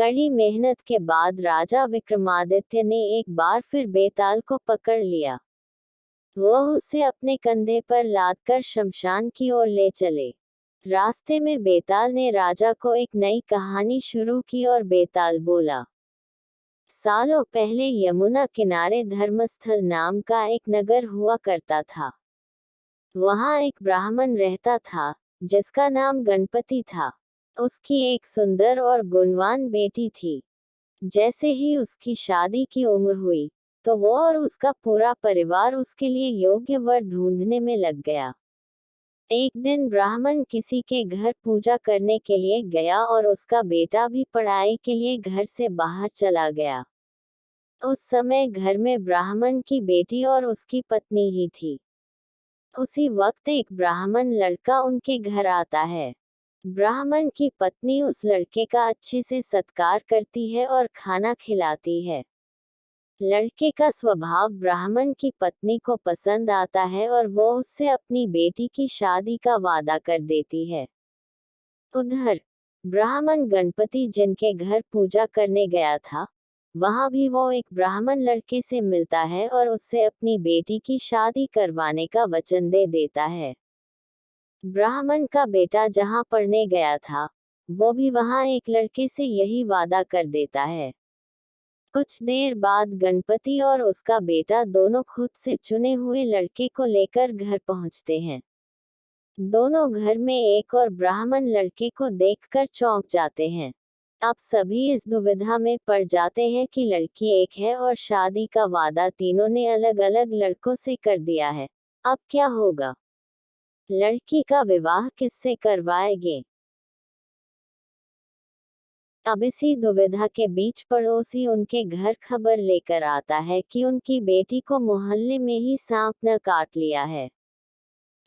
कड़ी मेहनत के बाद राजा विक्रमादित्य ने एक बार फिर बेताल को पकड़ लिया। वह उसे अपने कंधे पर लादकर शमशान की ओर ले चले। रास्ते में बेताल ने राजा को एक नई कहानी शुरू की और बेताल बोला, सालों पहले यमुना किनारे धर्मस्थल नाम का एक नगर हुआ करता था। वहाँ एक ब्राह्मण रहता था जिसका नाम गणपति था। उसकी एक सुंदर और गुणवान बेटी थी। जैसे ही उसकी शादी की उम्र हुई तो वो और उसका पूरा परिवार उसके लिए योग्य वर ढूंढने में लग गया। एक दिन ब्राह्मण किसी के घर पूजा करने के लिए गया और उसका बेटा भी पढ़ाई के लिए घर से बाहर चला गया। उस समय घर में ब्राह्मण की बेटी और उसकी पत्नी ही थी। उसी वक्त एक ब्राह्मण लड़का उनके घर आता है। ब्राह्मण की पत्नी उस लड़के का अच्छे से सत्कार करती है और खाना खिलाती है। लड़के का स्वभाव ब्राह्मण की पत्नी को पसंद आता है और वो उससे अपनी बेटी की शादी का वादा कर देती है। उधर ब्राह्मण गणपति जिनके घर पूजा करने गया था, वहां भी वो एक ब्राह्मण लड़के से मिलता है और उससे अपनी बेटी की शादी करवाने का वचन दे देता है। ब्राह्मण का बेटा जहां पढ़ने गया था, वो भी वहां एक लड़के से यही वादा कर देता है। कुछ देर बाद गणपति और उसका बेटा दोनों खुद से चुने हुए लड़के को लेकर घर पहुंचते हैं। दोनों घर में एक और ब्राह्मण लड़के को देखकर चौंक जाते हैं। अब सभी इस दुविधा में पड़ जाते हैं कि लड़की एक है और शादी का वादा तीनों ने अलग अलग लड़कों से कर दिया है। अब क्या होगा? लड़की का विवाह किससे करवाएंगे? अब इसी दुविधा के बीच पड़ोसी उनके घर खबर लेकर आता है कि उनकी बेटी को मोहल्ले में ही सांप ने काट लिया है।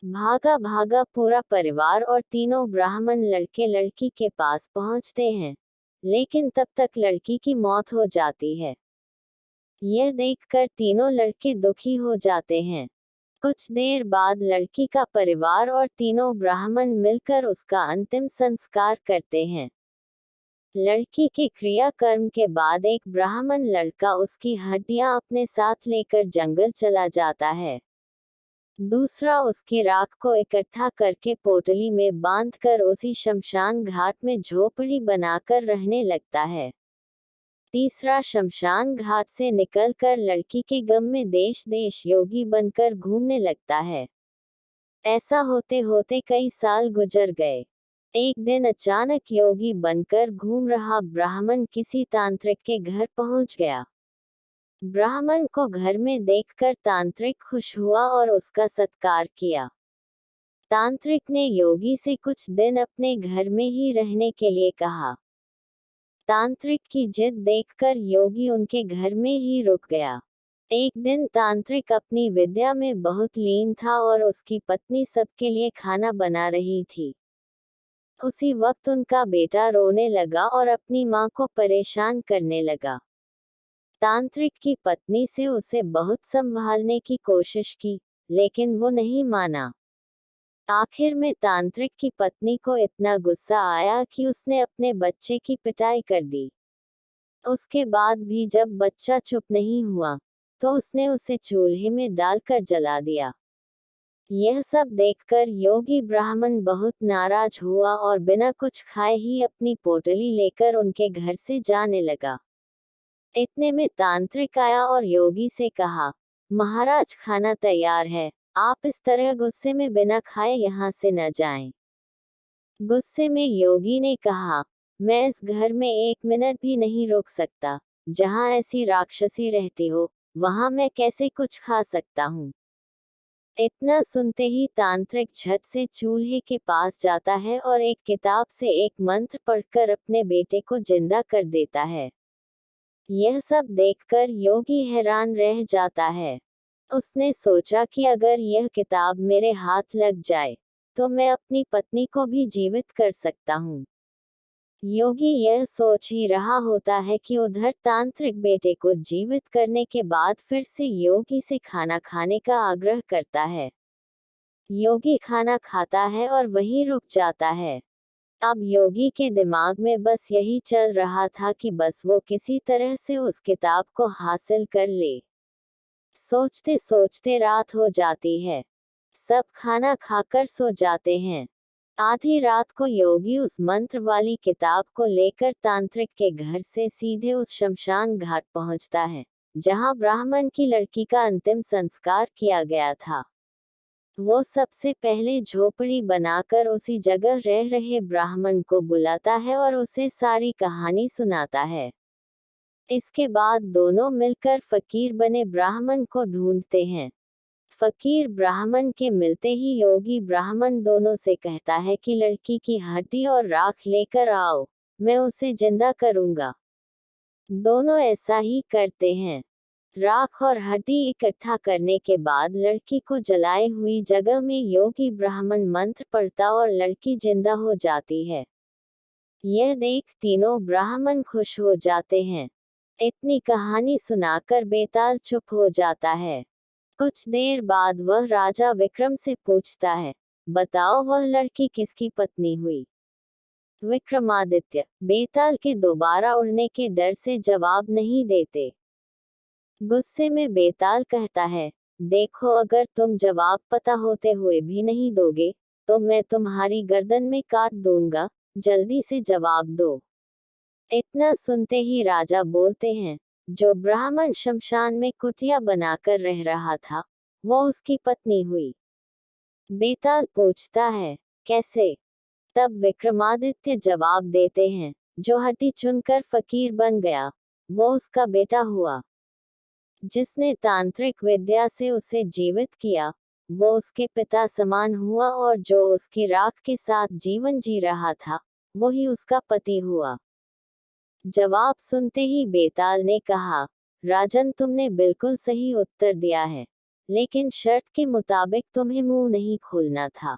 भागा भागा पूरा परिवार और तीनों ब्राह्मण लड़के लड़की के पास पहुंचते हैं, लेकिन तब तक लड़की की मौत हो जाती है। यह देखकर तीनों लड़के दुखी हो जाते हैं। कुछ देर बाद लड़की का परिवार और तीनों ब्राह्मण मिलकर उसका अंतिम संस्कार करते हैं। लड़की के क्रियाकर्म के बाद एक ब्राह्मण लड़का उसकी हड्डियां अपने साथ लेकर जंगल चला जाता है। दूसरा उसकी राख को इकट्ठा करके पोटली में बांधकर उसी शमशान घाट में झोपड़ी बनाकर रहने लगता है। तीसरा शमशान घाट से निकलकर लड़की के गम में देश देश योगी बनकर घूमने लगता है। ऐसा होते होते कई साल गुजर गए। एक दिन अचानक योगी बनकर घूम रहा ब्राह्मण किसी तांत्रिक के घर पहुंच गया। ब्राह्मण को घर में देखकर तांत्रिक खुश हुआ और उसका सत्कार किया। तांत्रिक ने योगी से कुछ दिन अपने घर में ही रहने के लिए कहा। तांत्रिक की जिद देखकर योगी उनके घर में ही रुक गया। एक दिन तांत्रिक अपनी विद्या में बहुत लीन था और उसकी पत्नी सबके लिए खाना बना रही थी। उसी वक्त उनका बेटा रोने लगा और अपनी मां को परेशान करने लगा। तांत्रिक की पत्नी से उसे बहुत संभालने की कोशिश की, लेकिन वो नहीं माना। आखिर में तांत्रिक की पत्नी को इतना गुस्सा आया कि उसने अपने बच्चे की पिटाई कर दी। उसके बाद भी जब बच्चा चुप नहीं हुआ, तो उसने उसे चूल्हे में डालकर जला दिया। यह सब देखकर योगी ब्राह्मण बहुत नाराज हुआ और बिना कुछ खाए ही अपनी पोटली लेकर उनके घर से जाने लगा। इतने में तांत्रिक आया और योगी से कहा, महाराज खाना तैयार है, आप इस तरह गुस्से में बिना खाए यहाँ से न जाएं। गुस्से में योगी ने कहा, मैं इस घर में एक मिनट भी नहीं रुक सकता। जहाँ ऐसी राक्षसी रहती हो, वहाँ मैं कैसे कुछ खा सकता हूँ? इतना सुनते ही तांत्रिक झट से चूल्हे के पास जाता है और एक किताब से एक मंत्र पढ़कर अपने बेटे को जिंदा कर देता है। यह सब देखकर योगी हैरान रह जाता है। उसने सोचा कि अगर यह किताब मेरे हाथ लग जाए, तो मैं अपनी पत्नी को भी जीवित कर सकता हूँ। योगी यह सोच ही रहा होता है कि उधर तांत्रिक बेटे को जीवित करने के बाद फिर से योगी से खाना खाने का आग्रह करता है। योगी खाना खाता है और वहीं रुक जाता है। अब योगी के दिमाग में बस यही चल रहा था कि बस वो किसी तरह से उस किताब को हासिल कर ले। सोचते सोचते रात हो जाती है। सब खाना खाकर सो जाते हैं। आधी रात को योगी उस मंत्र वाली किताब को लेकर तांत्रिक के घर से सीधे उस शमशान घाट पहुंचता है, जहां ब्राह्मण की लड़की का अंतिम संस्कार किया गया था। वो सबसे पहले झोपड़ी बनाकर उसी जगह रह रहे ब्राह्मण को बुलाता है और उसे सारी कहानी सुनाता है। इसके बाद दोनों मिलकर फकीर बने ब्राह्मण को ढूंढते हैं। फकीर ब्राह्मण के मिलते ही योगी ब्राह्मण दोनों से कहता है कि लड़की की हड्डी और राख लेकर आओ, मैं उसे जिंदा करूंगा। दोनों ऐसा ही करते हैं। राख और हड्डी इकट्ठा करने के बाद लड़की को जलाए हुई जगह में योगी ब्राह्मण मंत्र पढ़ता और लड़की जिंदा हो जाती है। यह देख तीनों ब्राह्मण खुश हो जाते हैं। इतनी कहानी सुनाकर बेताल चुप हो जाता है। कुछ देर बाद वह राजा विक्रम से पूछता है, बताओ वह लड़की किसकी पत्नी हुई? विक्रमादित्य बेताल के दोबारा उड़ने के डर से जवाब नहीं देते। गुस्से में बेताल कहता है, देखो अगर तुम जवाब पता होते हुए भी नहीं दोगे, तो मैं तुम्हारी गर्दन में काट दूंगा, जल्दी से जवाब दो। इतना सुनते ही राजा बोलते हैं, जो ब्राह्मण शमशान में कुटिया बनाकर रह रहा था, वो उसकी पत्नी हुई। बेताल पूछता है, कैसे? तब विक्रमादित्य जवाब देते हैं, जो हड्डी चुनकर फकीर बन गया, वो उसका बेटा हुआ। जिसने तांत्रिक विद्या से उसे जीवित किया, वो उसके पिता समान हुआ, और जो उसकी राख के साथ जीवन जी रहा था, वही उसका पति हुआ। जवाब सुनते ही बेताल ने कहा, राजन तुमने बिल्कुल सही उत्तर दिया है, लेकिन शर्त के मुताबिक तुम्हें मुंह नहीं खोलना था,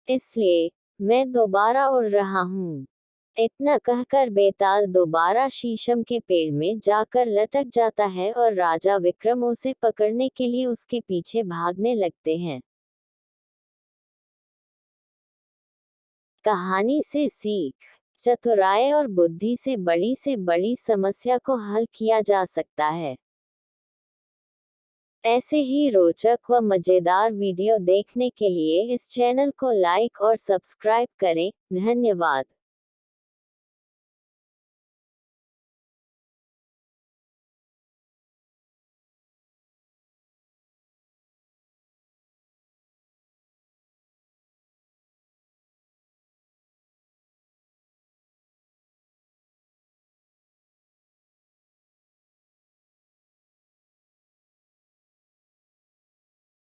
इसलिए मैं दोबारा उड़ रहा हूँ। इतना कहकर बेताल दोबारा शीशम के पेड़ में जाकर लटक जाता है और राजा विक्रम उसे पकड़ने के लिए उसके पीछे भागने लगते हैं। कहानी से सीख, चतुराई और बुद्धि से बड़ी समस्या को हल किया जा सकता है। ऐसे ही रोचक व मजेदार वीडियो देखने के लिए इस चैनल को लाइक और सब्सक्राइब करें। धन्यवाद।